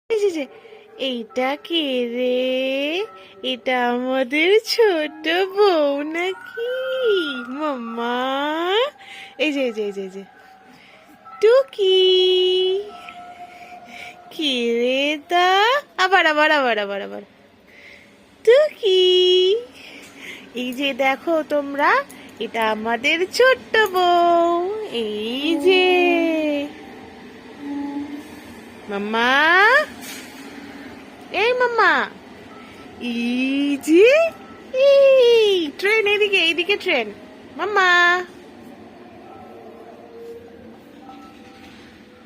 এই যে এইটা কে রে? এটা আমাদের ছোট বউ নাকি? মাম্মা, এই যে টুকি, কি রে তা? আবার আবার আবার আবার আবার টুকি, এই যে দেখো তোমরা, এটা আমাদের ছোট্ট বউ। এই যে মাম্মা, এই মাম্মা, এই যে এই ট্রেন, এদিকে এইদিকে ট্রেন। মাম্মা,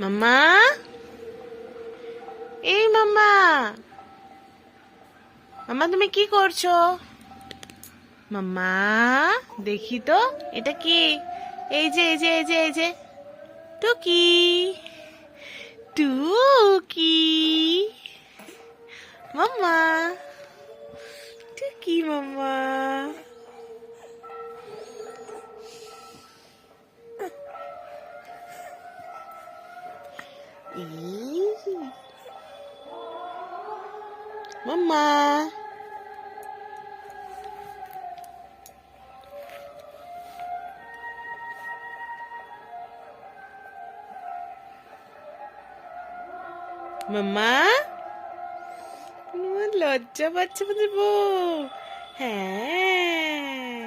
মাম্মা, এই মাম্মা, মাম্মা তুমি কি করছো? মাম্মা, দেখি তো এটা কি? এই যে টুকি, টুকি, মাম্মা, টুকি মাম্মা। ই, মাম্মা, মাম্মা, লজ্জা পাচ্ছে আমাদের বউ। হ্যাঁ।